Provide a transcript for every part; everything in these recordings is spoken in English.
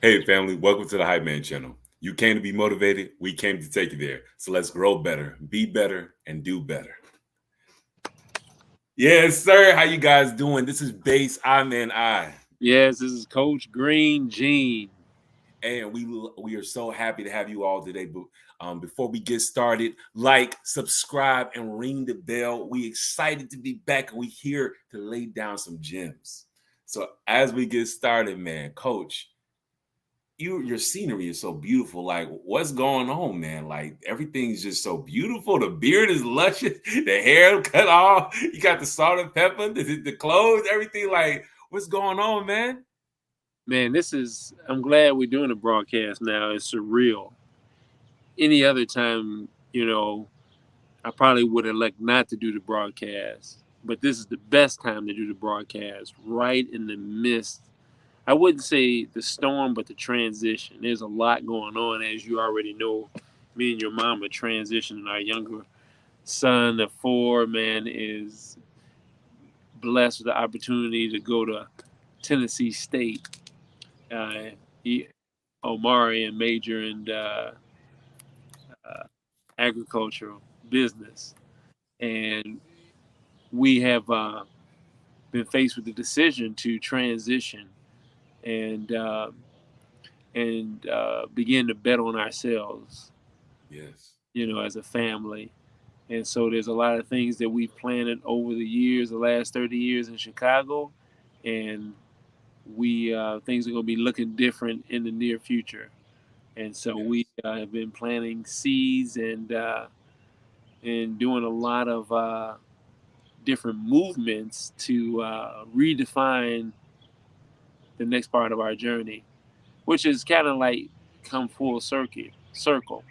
Hey, family, welcome to the Hype Man channel. You came to be motivated, we came to take you there. So let's grow better, be better, and do better. Yes, sir. How you guys doing? This is Base iMANi. Yes, this is Coach Green Gene. And we are so happy to have you all today. But before we get started, like, subscribe, and ring the bell. We excited to be back, and we here to lay down some gems. So as we get started, man, Coach, your scenery is so beautiful. Like, what's going on, man? Like, everything's just so beautiful. The beard is luscious, the hair cut off. You got the salt and pepper, the clothes, everything. Like, what's going on, man? Man, I'm glad we're doing a broadcast now. It's surreal. Any other time, I probably would elect not to do the broadcast, but this is the best time to do the broadcast, right in the midst. I wouldn't say the storm, but the transition. There's a lot going on, as you already know. Me and your mom are transitioning. Our younger son of 4, man, is blessed with the opportunity to go to Tennessee State. He Omari and major in uh, agricultural business, and we have been faced with the decision to transition and begin to bet on ourselves, Yes. as a family. And so there's a lot of things that we've planted over the years, the last 30 years in Chicago, and we things are going to be looking different in the near future. And so Yes. we have been planting seeds and doing a lot of different movements to redefine the next part of our journey, which is kind of like come full circle.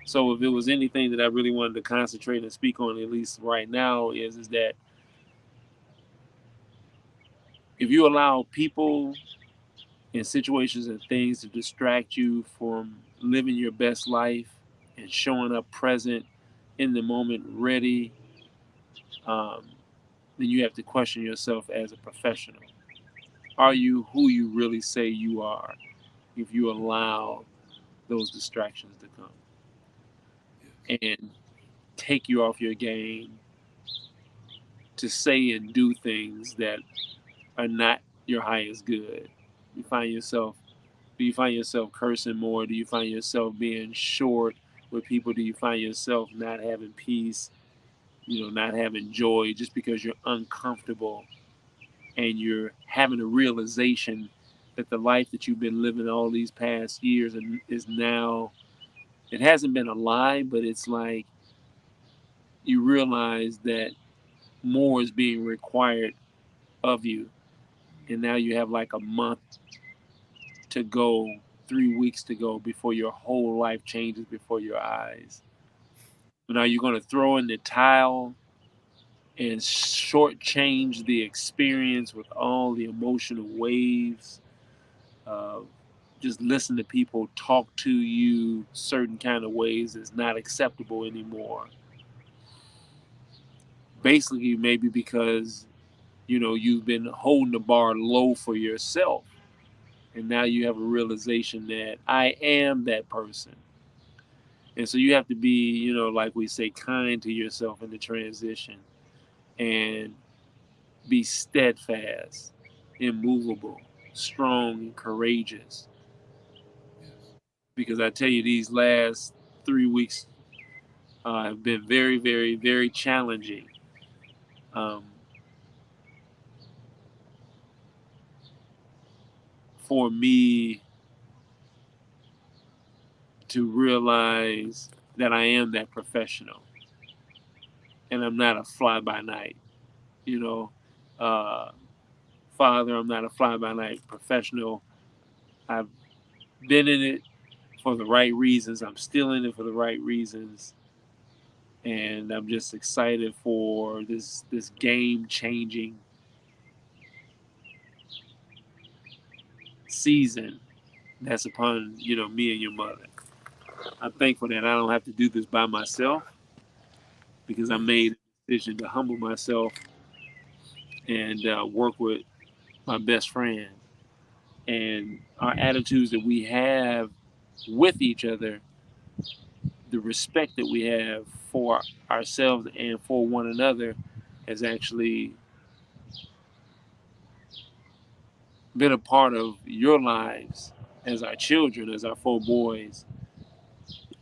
So if it was anything that I really wanted to concentrate and speak on, at least right now, is that if you allow people and situations and things to distract you from living your best life and showing up present in the moment, ready, um, then you have to question yourself as a professional. Are you who you really say you are if you allow those distractions to come Yes. and take you off your game to say and do things that are not your highest good? You find yourself Do you find yourself cursing more? Do you find yourself being short with people? Do you find yourself not having peace, not having joy just because you're uncomfortable and you're having a realization that the life that you've been living all these past years and is now, it hasn't been a lie, but it's like you realize that more is being required of you. And now you have like a month to go, 3 weeks to go before your whole life changes before your eyes. Now you're going to throw in the towel and shortchange the experience with all the emotional waves. Uh, just listen to people talk to you certain kind of ways is not acceptable anymore. Basically, maybe because you've been holding the bar low for yourself, and now you have a realization that I am that person. And so you have to be, like we say, kind to yourself in the transition and be steadfast, immovable, strong, and courageous. Yes. Because I tell you, these last 3 weeks have been very, very, very challenging. Um, for me to realize that I am that professional and I'm not a fly by night. You know, uh, father, I'm not a fly by night professional. I've been in it for the right reasons. I'm still in it for the right reasons, and I'm just excited for this game changing season that's upon me and your mother. I'm thankful that I don't have to do this by myself because I Yes. made a decision to humble myself and work with my best friend. and our attitudes that we have with each other, the respect that we have for ourselves and for one another, has actually been a part of your lives as our children, as our four boys,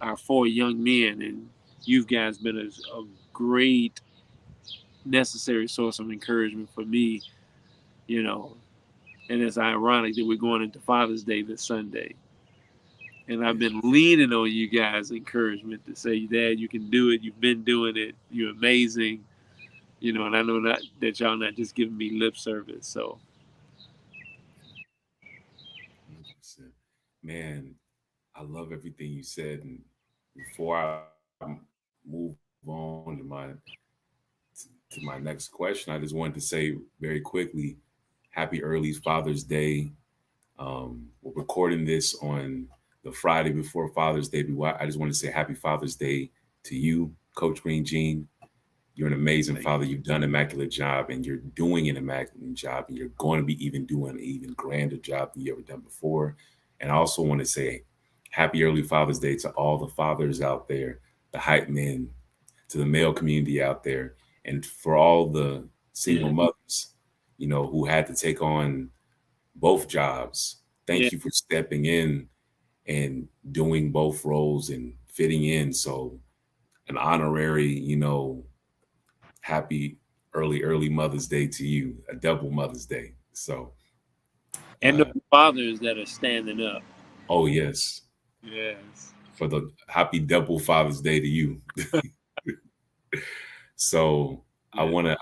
our four young men. And you guys been a great, necessary source of encouragement for me, you know. And it's ironic that we're going into Father's Day this Sunday. And I've Yeah. been leaning on you guys' encouragement to say, Dad, you can do it. You've been doing it. You're amazing. And I know that y'all not just giving me lip service. So 100%. Man, I love everything you said. And before I move on to my next question, I just wanted to say very quickly, happy early Father's Day. We're recording this on the Friday before Father's Day. I just want to say happy Father's Day to you, Coach Green Gene. You're an amazing father. You've done an immaculate job, and you're doing an immaculate job, and you're going to be even doing an even grander job than you ever done before. And I also want to say happy early Father's Day to all the fathers out there, the hype men, to the male community out there, and for all the single yeah, mothers, who had to take on both jobs. yeah. Thank you for stepping in and doing both roles and fitting in. So an honorary, happy early Mother's Day to you, a double Mother's Day. So, And uh, the fathers that are standing up. oh yes, Yes. for the happy double Father's Day to you. So I Yeah. want to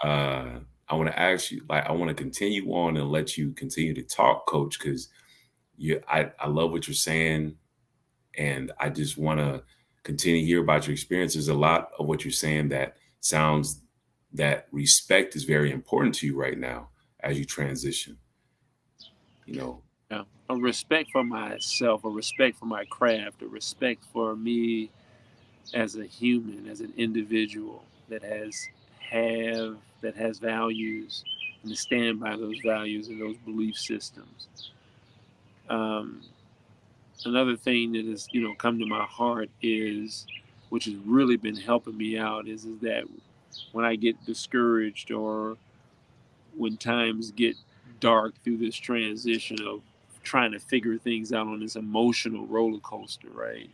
I want to ask you, like, I want to continue on and let you continue to talk, Coach, because I love what you're saying, and I just want to continue to hear about your experience. There's a lot of what you're saying that sounds that respect is very important to you right now as you transition. You know, Yeah. A respect for myself, a respect for my craft, a respect for me as a human, as an individual have that has values, and to stand by those values and those belief systems. Um, Another thing that has come to my heart is, which has really been helping me out, is that when I get discouraged or when times get dark through this transition of trying to figure things out on this emotional roller coaster, right?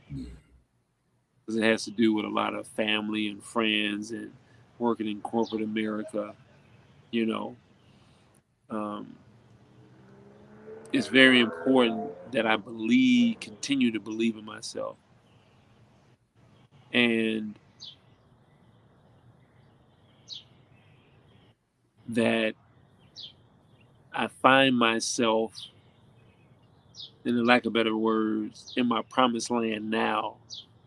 Because it has to do with a lot of family and friends and working in corporate America, you know. Um, it's very important that I continue to believe in myself, and that I find myself, in the lack of better words, in my promised land now,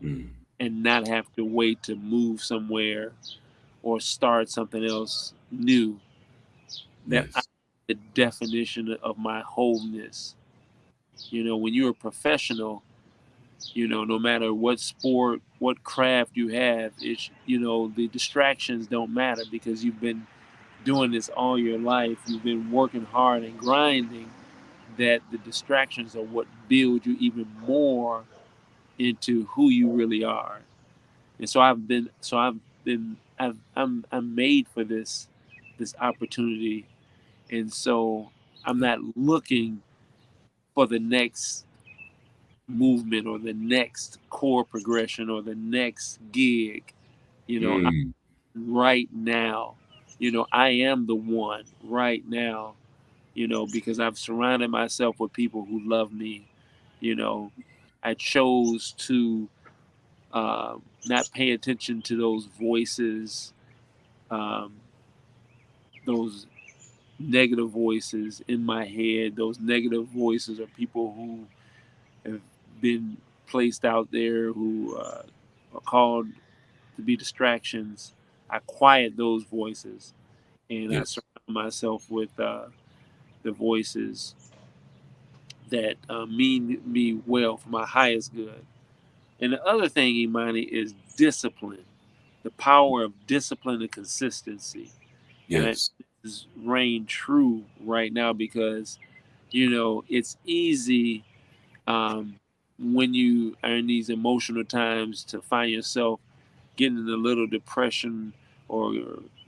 mm, and not have to wait to move somewhere or start something else new. That I, yes, the definition of my wholeness. When you're a professional, no matter what sport, what craft you have, the distractions don't matter because you've been doing this all your life. You've been working hard and grinding. That the distractions are what build you even more into who you really are. And I'm made for this opportunity, and so I'm not looking for the next movement or the next core progression or the next gig. I, mm, right now, I am the one right now. Because I've surrounded myself with people who love me. You know, I chose to not pay attention to those voices, um, those negative voices in my head. Those negative voices are people who have been placed out there who are called to be distractions. I quiet those voices, and I yes, surround myself with the voices that mean me well for my highest good. And the other thing, iMANi, is discipline, the power of discipline and consistency. And it yes, is reign true right now because It's easy, um, when you are in these emotional times, to find yourself getting in a little depression, or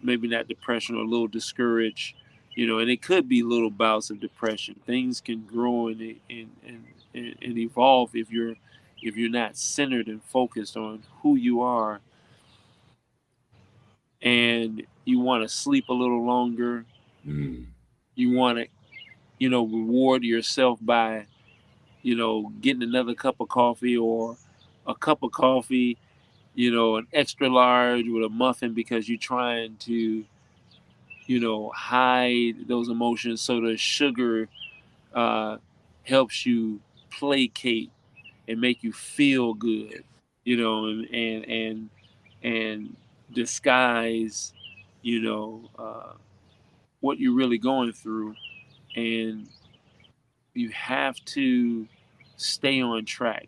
maybe not depression, or a little discouraged. And it could be little bouts of depression. Things can grow and evolve if you're not centered and focused on who you are, and you want to sleep a little longer. Mm. You want to, reward yourself by, getting another cup of coffee, or a cup of coffee, an extra large with a muffin, because you're trying to, hide those emotions, so the sugar uh, helps you placate and make you feel good, and disguise, you know, uh, what you're really going through. And you have to stay on track,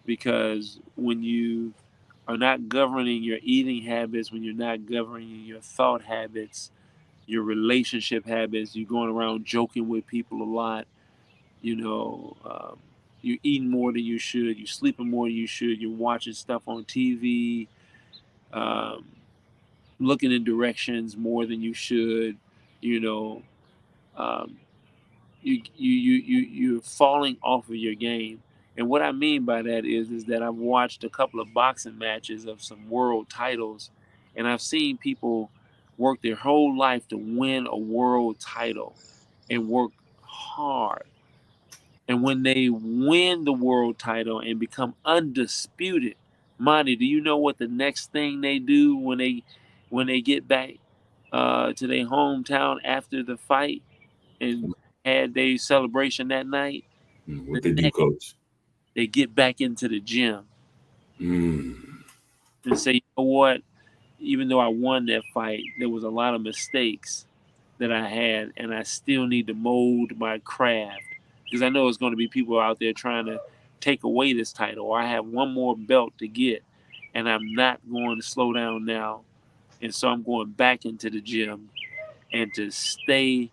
because when you are not governing your eating habits, when you're not governing your thought habits, your relationship habits, you're going around joking with people a lot, you know, um, you're eating more than you should, you're sleeping more than you should, you're watching stuff on TV, um, looking in directions more than you should, you know, um, you're falling off of your game. And what I mean by that is that I've watched a couple of boxing matches of some world titles, and I've seen people work their whole life to win a world title and work hard. And when they win the world title and become undisputed, Monty, do you know what the next thing they do when they get back to their hometown after the fight and had their celebration that night? What The they do, next, coach? they get back into the gym Mm. and say, you know what? Even though I won that fight, there was a lot of mistakes that I had, and I still need to mold my craft, because I know there's going to be people out there trying to take away this title, or I have one more belt to get, and I'm not going to slow down now. And so I'm going back into the gym and to stay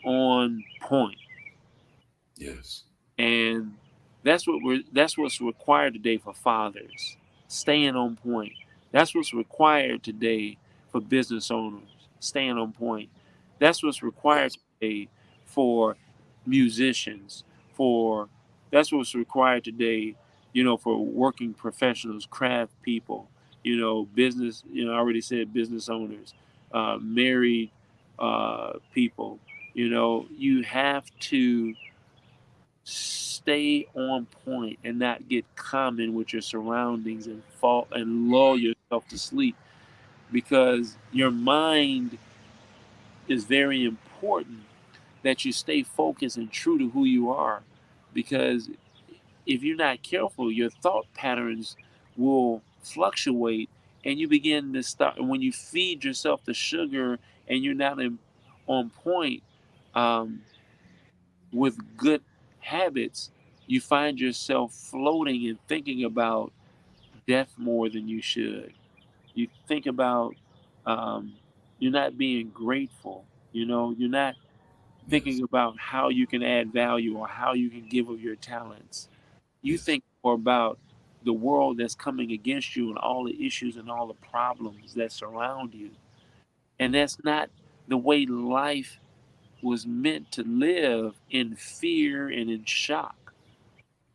on point. Yes. And that's what's required today for fathers, staying on point. That's what's required today for business owners, staying on point. That's what's required Yes. today for musicians, for that's what's required today, for working professionals, craft people, business, I already said business owners, married people. You have to stay on point and not get common with your surroundings and fall and lull yourself to sleep, because your mind is very important, that you stay focused and true to who you are, because if you're not careful, your thought patterns will fluctuate, and you begin to start when you feed yourself the sugar and you're not on point, um, with good habits, you find yourself floating and thinking about death more than you should. You think about, um, you're not being grateful. You're not Yes. thinking about how you can add value or how you can give of your talents. You Yes. think more about the world that's coming against you and all the issues and all the problems that surround you. And that's not the way life was meant to live, in fear and in shock.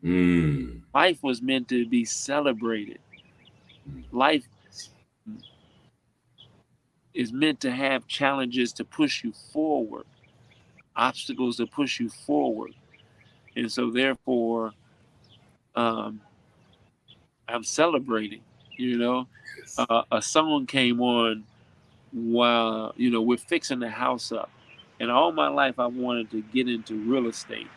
Mm. Life was meant to be celebrated. Mm. Life is meant to have challenges to push you forward, obstacles to push you forward. And so, therefore, um, I'm celebrating. You know, Yes. a song came on while, we're fixing the house up. And all my life, I wanted to get into real estate.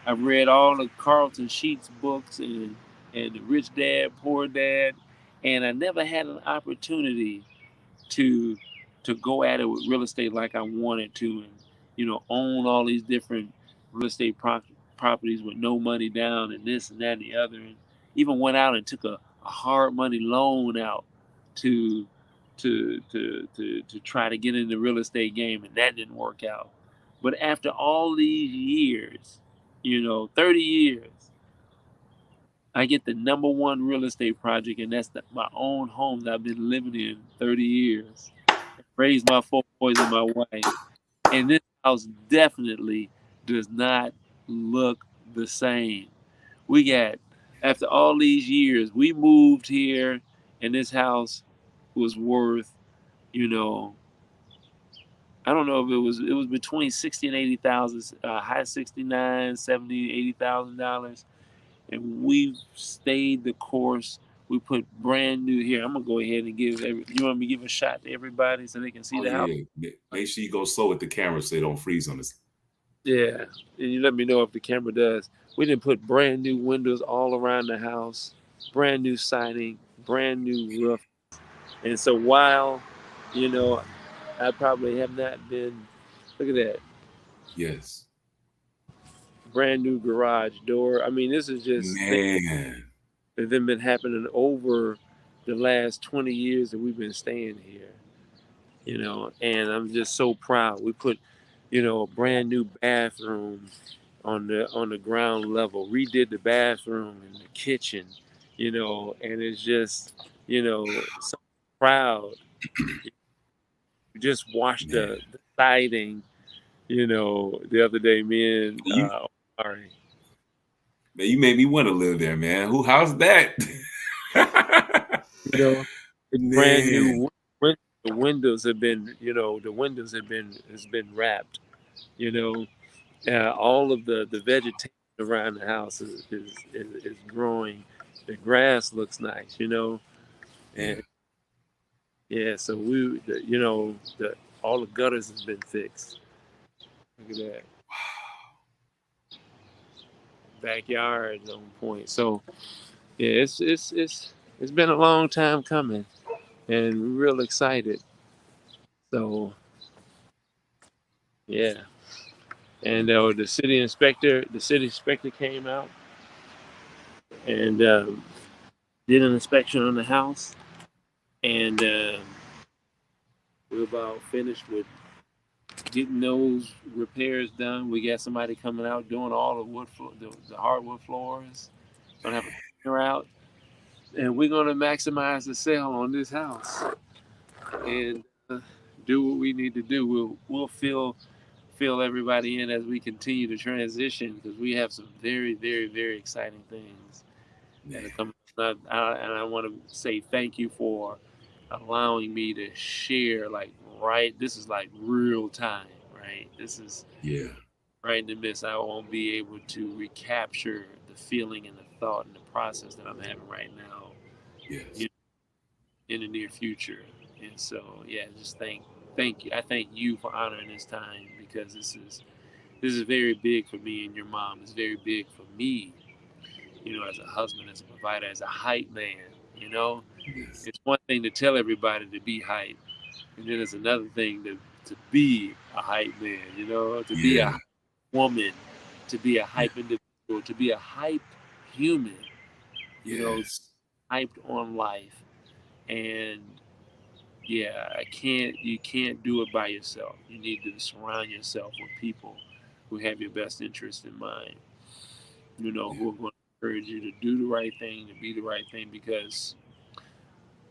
I've read all the Carlton Sheets books and the Rich Dad, Poor Dad, and I never had an opportunity to go at it with real estate like I wanted to, and own all these different real estate properties with no money down, and this and that and the other, and even went out and took a hard money loan out to to try to get in the real estate game, and that didn't work out. But after all these years, 30 years, I get the number one real estate project, and that's my own home that I've been living in 30 years. Raised my 4 boys and my wife. And this house definitely does not look the same. We got, after all these years, we moved here, and this house was worth, you know, I don't know if it was between 60 and 80,000, high 69, 70, $80,000. And we stayed the course. We put brand new here. I'm gonna go ahead and you want me to give a shot to everybody so they can see Oh the house? yeah. Make sure you go slow with the camera so they don't freeze on us. Yeah, and you let me know if the camera does. We didn't put brand new windows all around the house, brand new siding, brand new roof. And so while, you know, I probably have not been, look at that, Yes. brand new garage door. I mean, this is just things Man. that have been happening over the last 20 years that we've been staying here, and I'm just so proud. We put, a brand new bathroom on the ground level, redid the bathroom and the kitchen, and it's just, so proud. We just washed Man. the siding, the other day, me and You Ari. man, you made me want to live there, man. Who how's that? You know, it's brand Man. new. The windows have been, has been wrapped. You know, all of the vegetation around the house is growing. The grass looks nice. Yeah. And yeah, so all the gutters has been fixed. Look at that. Backyard is on point. So yeah, it's been a long time coming, and we're real excited. So yeah, and the city inspector came out and did an inspection on the house, and we're about finished with getting those repairs done. We got somebody coming out doing all the the hardwood floors. Gonna have a cleaner out, and we're gonna maximize the sale on this house and do what we need to do. We'll fill everybody in as we continue to transition, because we have some very, very, very exciting things that Man. are coming. And I want to say thank you for allowing me to share, like, right. This is like real time, right? This is Yeah. right in the midst. I won't be able to recapture the feeling and the thought and the process that I'm having right now, Yes. you in the near future. And so, yeah, just thank you. I thank you for honoring this time, because this is very big for me and your mom. It's very big for me, as a husband, as a provider, as a hype man. You know, Yes. it's one thing to tell everybody to be hype, and then it's another thing to be a hype man. To be a Yeah. hype woman, to be a Yeah. hype individual, to be a hype human. You know, Yes. hyped on life, and yeah, you can't do it by yourself. You need to surround yourself with people who have your best interest in mind, Yeah. who are going to encourage you to do the right thing, to be the right thing, because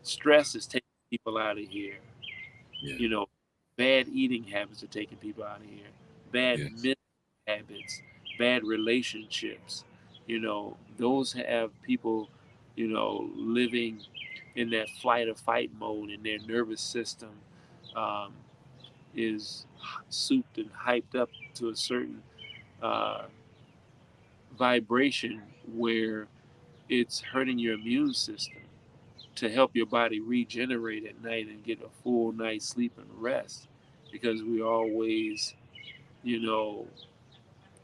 stress is taking people out of here. Yeah. You know, bad eating habits are taking people out of here. Bad Yes. mental habits, bad relationships. Those have people, living in that flight or fight mode, and their nervous system um, is souped and hyped up to a certain uh, vibration where it's hurting your immune system to help your body regenerate at night and get a full night's sleep and rest, because we always, you know,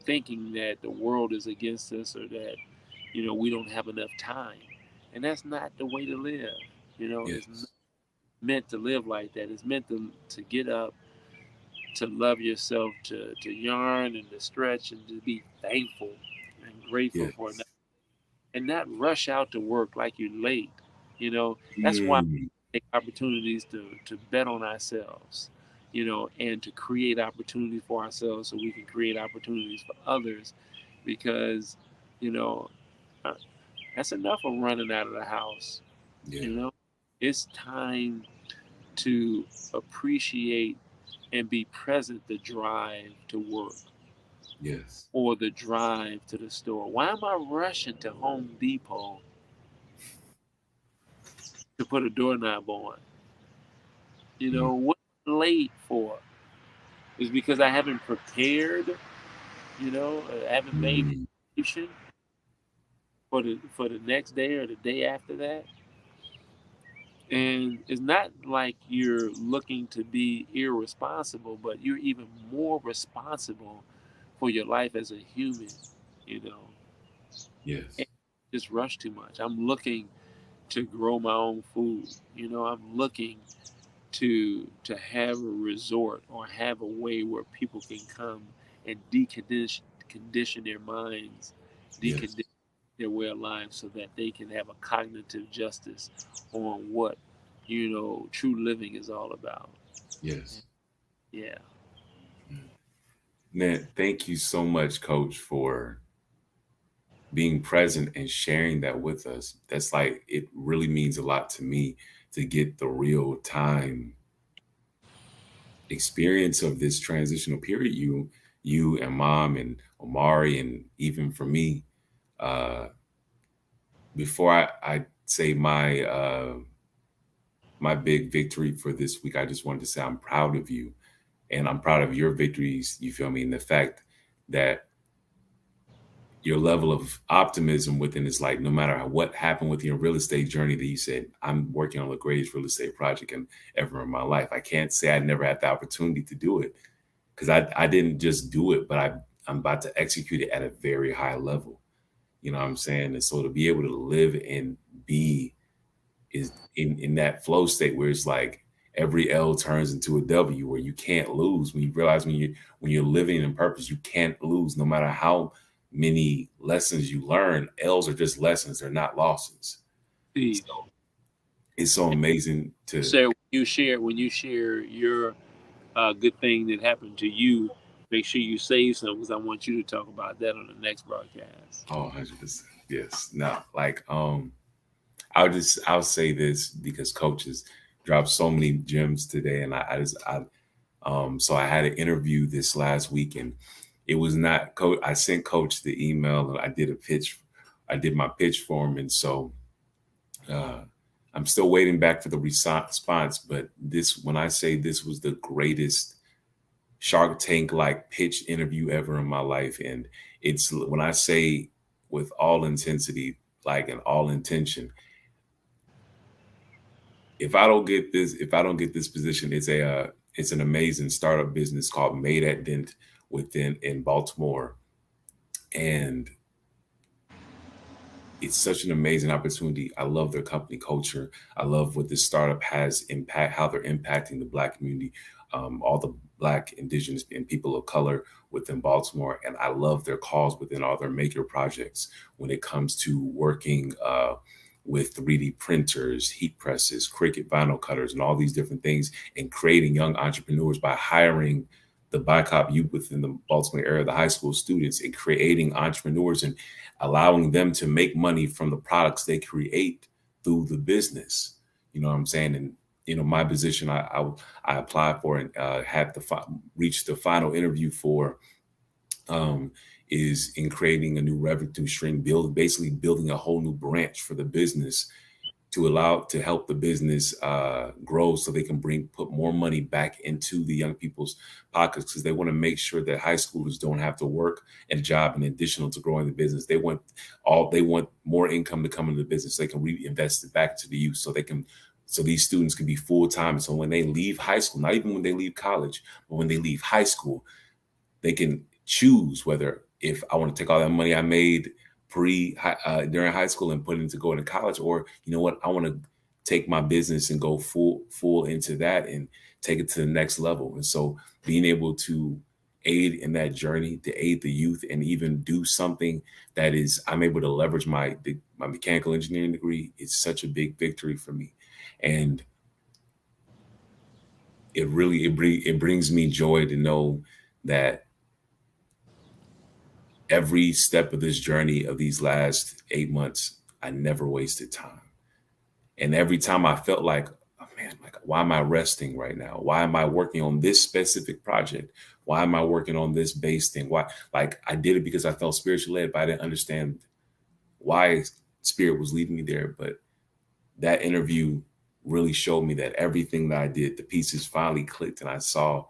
thinking that the world is against us, or that, we don't have enough time. And that's not the way to live. It's not Yes. meant to live like that. It's meant to get up, to love yourself, to yarn and to stretch, and to be thankful and grateful for it, Yes. and not rush out to work like you're late. That's why Mm. we take opportunities to bet on ourselves. and to create opportunity for ourselves so we can create opportunities for others, because, you know, uh, that's enough of running out of the house. Yeah. You know, it's time to appreciate and be present the drive to work Yes. or the drive to the store. Why am I rushing to Home Depot to put a doorknob on? Mm. What am I late for? Is because I haven't prepared, I haven't made Mm. preparation for the next day or the day after that. And it's not like you're looking to be irresponsible, but you're even more responsible for your life as a human, you know. And Yes. just rush too much. I'm looking to grow my own food. I'm looking to have a resort or have a way where people can come and condition their minds, Yes. decondition their way of life so that they can have a cognitive justice on what true living is all about. Yes. Yeah. Man, thank you so much, Coach, for being present and sharing that with us. That's like, it really means a lot to me to get the real time experience of this transitional period. You and Mom and Omari, and even for me, uh, before I say my big victory for this week, I just wanted to say I'm proud of you, and I'm proud of your victories. You feel me? And the fact that your level of optimism within is like, no matter what happened with your real estate journey, that you said, I'm working on the greatest real estate project ever in my life. I can't say I never had the opportunity to do it, because I didn't just do it, but I'm about to execute it at a very high level. You know what I'm saying? And so to be able to live and be is in that flow state where it's like every L turns into a W, where you can't lose. When you realize when you're living in purpose, you can't lose no matter how many lessons you learn. L's are just lessons, they're not losses. Steve, So it's so amazing to so when you share your good thing that happened to you, make sure you save some because I want you to talk about that on the next broadcast. 100%. Yes. No, like I'll say this because coaches dropped so many gems today, and so I had an interview this last week, and it was not coach. I sent Coach the email, and I did my pitch for him, and so uh, I'm still waiting back for the response. But when I say this was the greatest Shark Tank like pitch interview ever in my life, and it's when I say with all intensity, like and all intention, if I don't get this position, it's an amazing startup business called Made at Dent within in Baltimore, and it's such an amazing opportunity. I love their company culture. I love what this startup has impact, how they're impacting the Black community, all the Black, Indigenous, and people of color within Baltimore, and I love their cause within all their maker projects when it comes to working with 3D printers, heat presses, Cricut vinyl cutters, and all these different things, and creating young entrepreneurs by hiring the BICOP youth within the Baltimore area, the high school students, and creating entrepreneurs and allowing them to make money from the products they create through the business. You know what I'm saying? And my position, I applied for and had reached the final interview for um, is in creating a new revenue stream, basically building a whole new branch for the business to help the business grow so they can put more money back into the young people's pockets, because they want to make sure that high schoolers don't have to work at a job in additional to growing the business. They want more income to come into the business so they can reinvest it back to the youth, so these students can be full time. So when they leave high school, not even when they leave college, but when they leave high school, they can choose whether, if I want to take all that money I made during high school and put it into going to college, or you know what, I want to take my business and go full into that and take it to the next level. And so being able to aid in that journey, to aid the youth, and even do something that is, I'm able to leverage my mechanical engineering degree, it's such a big victory for me. And it brings me joy to know that every step of this journey of these last 8 months, I never wasted time. And every time I felt like, oh man, like why am I resting right now? Why am I working on this specific project? Why am I working on this base thing? Why? Like I did it because I felt spiritually led, but I didn't understand why spirit was leading me there. But that interview really showed me that everything that I did, the pieces finally clicked, and I saw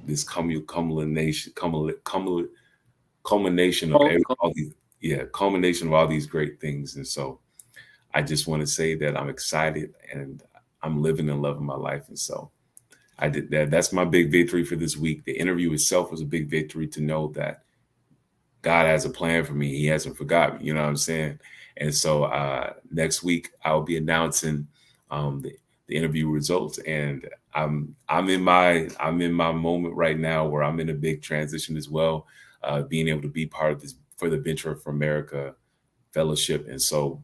this culmination of Oh, all these, yeah, culmination of all these great things. And so I just want to say that I'm excited and I'm living and loving my life. And so I did that. That's my big victory for this week. The interview itself was a big victory to know that God has a plan for me. He hasn't forgot me. You know what I'm saying? And so next week I'll be announcing the interview results, and I'm in my moment right now where I'm in a big transition as well, being able to be part of this for the Venture for America Fellowship, and so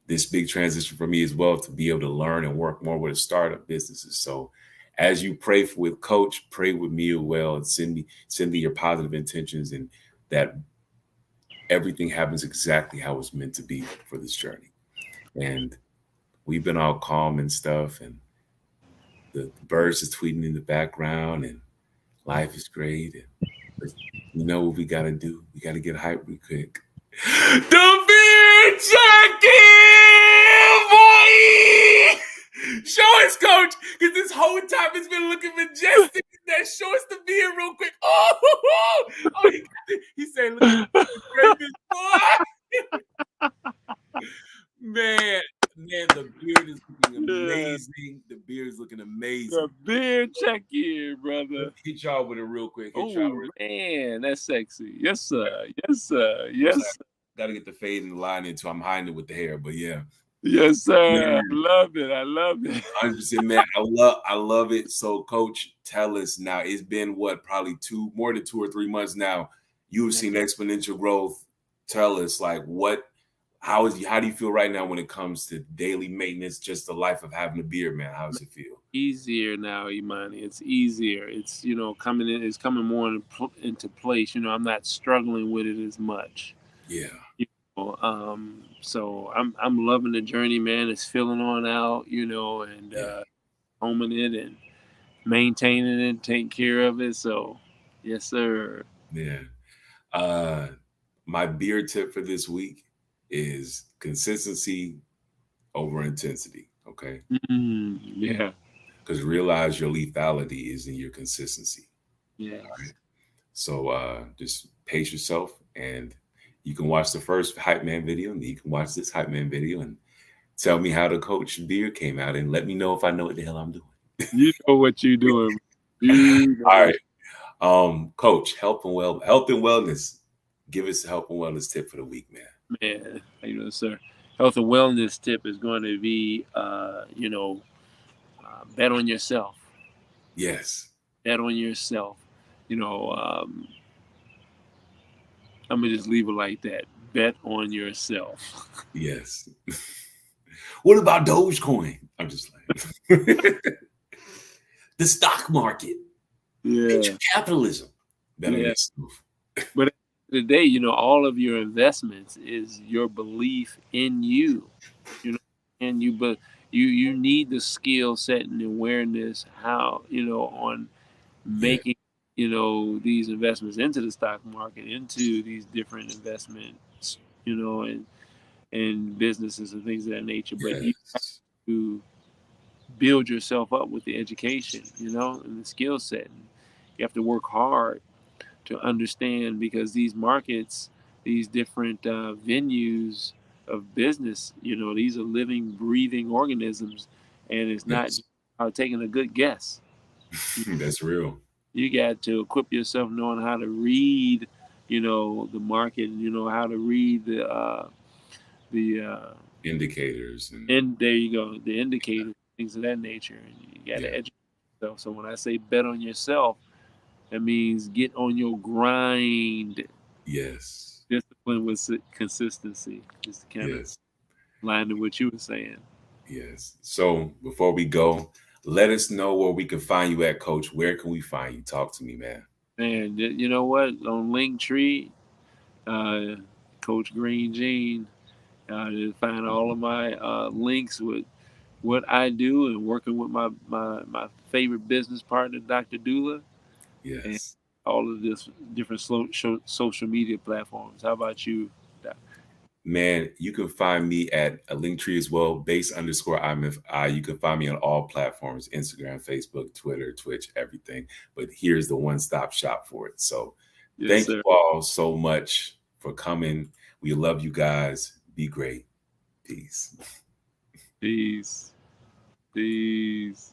this big transition for me as well to be able to learn and work more with startup businesses. So as you pray with Coach, pray with me as well, and send me your positive intentions, and that everything happens exactly how it's meant to be for this journey. And we've been all calm and stuff, and the birds are tweeting in the background, and life is great. And but you know what we gotta do? We gotta get hype real quick. The beer check-in, boy! Show us, Coach, because this whole time it's been looking majestic. That show us the beer real quick. Oh, he said, "Look at the greatness, boy." Man, the beard is looking yeah. amazing. The beard is looking amazing. The beer check in, brother. Hit y'all with it real quick. Hit y'all Oh real man, that's sexy. Yes, quick. sir. Yes, sir. I'm sorry. Yes, sir. Got to get the fade and the line into. I'm hiding it with the hair, but yeah, Yes, sir. I man, love it. I love it. 100%, man. I love it. So, Coach, tell us now. It's been what, probably more than 2 or 3 months now. You've seen exponential growth. Tell us, like, how do you feel right now when it comes to daily maintenance, just the life of having a beard, man? How does it feel? Easier now, Imani. It's easier. It's coming in. It's coming more into place. I'm not struggling with it as much. Yeah, So I'm loving the journey, man. It's filling on out, and yeah, homing it and maintaining it, taking care of it. So, yes, sir. yeah. Uh, my beard tip for this week is consistency over intensity. Okay, Yeah, because realize your lethality is in your consistency. All yes. right. So just pace yourself, and you can watch the first Hype Man video, and you can watch this Hype Man video, and tell me how the Coach beard came out, and let me know if I know what the hell I'm doing. You know what you're doing. You know All what right, Coach, health and wellness. Give us a health and wellness tip for the week, man. man. How you doing, sir? Health and wellness tip is going to be, bet on yourself. Yes, Bet on yourself. You know, um, I'm gonna just leave it like that. Bet on yourself. yes. What about Dogecoin? I'm just like the stock market, venture Yeah, capitalism. Bet on yeah. yourself. But at the end of the day, all of your investments is your belief in you. And but you need the skill set and awareness how on Yeah, making these investments into the stock market, into these different investments, and businesses and things of that nature. But you have yes, to build yourself up with the education, and the skill set. And you have to work hard to understand because these markets, these different venues of business, these are living, breathing organisms, and it's not yes. just about taking a good guess. That's real. You got to equip yourself knowing how to read, the market, and how to read the Indicators and and there you go, the indicators, things of that nature, and you got to yeah, educate yourself. So when I say bet on yourself, that means get on your grind. yes, Discipline with consistency, just to kind of yes, line to what you were saying. yes. So before we go, Let us know where we can find you at, Coach. Where can we find you? Talk to me, man. And you know what? On Linktree, uh, Coach Green Gene, to find all of my links with what I do and working with my favorite business partner, Dr. Dula, and Yes. all of this different social media platforms. How about you, Doc? Man, you can find me at a Linktree as well, base_IMFI. You can find me on all platforms, Instagram, Facebook, Twitter, Twitch, everything. But here's the one-stop shop for it. So Yes, thank sir. you all so much for coming. We love you guys. Be great. Peace. Peace. Peace.